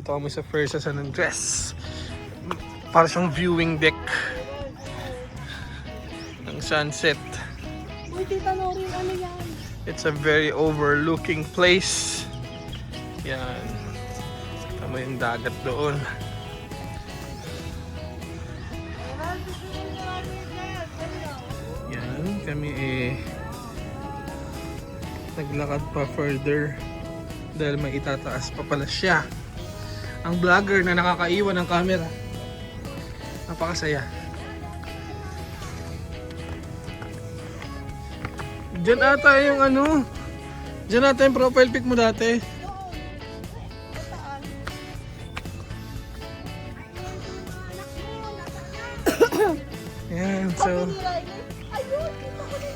Dito kami sa First San Andres. Para siyang viewing deck ng sunset. Uy, tita Nori, ano yan? It's a very overlooking place. Yan. Tama yung dagat doon. Yan, kami naglakad pa further dahil may itataas pa pala siya. Ang vlogger na nakakaiwan ng camera. Napakasaya. Diyan ata yung ano. Diyan ata yung profile pic mo dati. Yan, so Ayun, kita ko na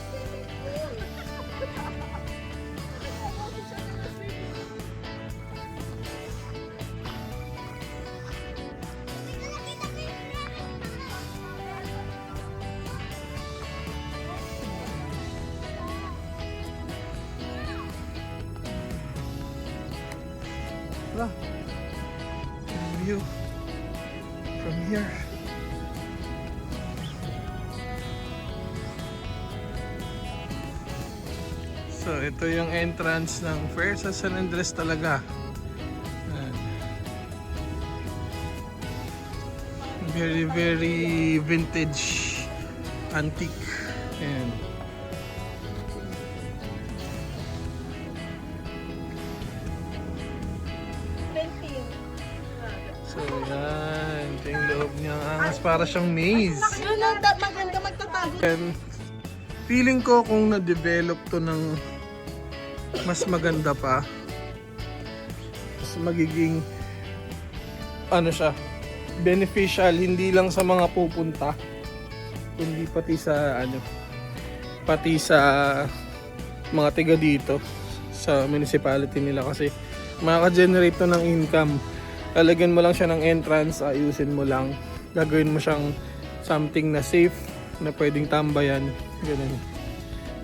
wala. View from here. So ito yung entrance ng First San Andres talaga. Ayan. Very very vintage, antique. Ayan. So yan, ito yung loob niya. Angas para siyang maze. Yun ang maganda magtatago. And feeling ko kung na-develop to ng mas maganda pa, mas magiging ano siya, beneficial hindi lang sa mga pupunta, kundi pati sa ano, pati sa mga tiga dito sa municipality nila, kasi makaka-generate to ng income. Lalagyan mo lang siya ng entrance, ayusin mo lang, gagawin mo siyang something na safe, na pwedeng tambayan, ganun.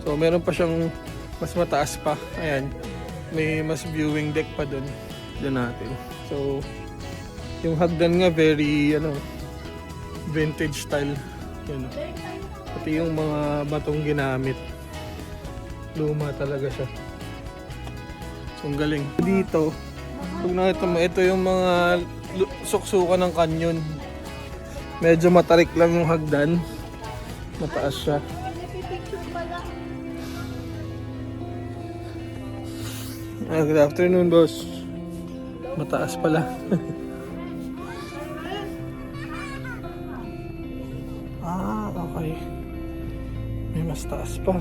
So meron pa siyang mas mataas pa, ayan, may mas viewing deck pa dun natin. So yung hagdan nga very ano, vintage style, yun. Pati yung mga batong ginamit, luma talaga siya. So ang galing dito. Pag nakita mo, ito yung mga suksukan ng canyon. Medyo matarik lang yung hagdan, mataas siya. Good afternoon, boss. Mataas pala. Okay. May mas taas pa.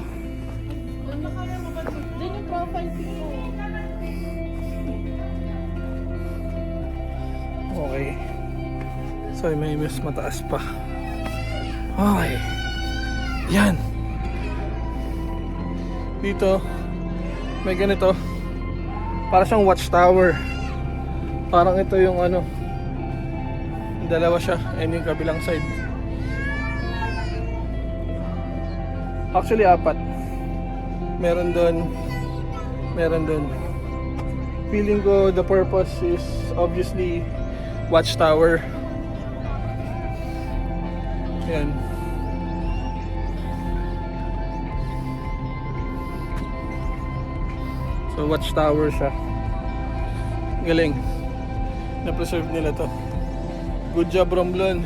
Din yung profile pic mo. Okay. So may mas mataas pa. Okay. Yan. Dito may ganito. Para siyang watchtower. Parang ito yung ano, dalawa siya, and yung kabilang side. Actually, 4. Meron doon. Meron doon. Feeling ko the purpose is obviously watchtower. Ayan. So watchtower siya. Galing. Na-preserve nila to. Good job, Romblon.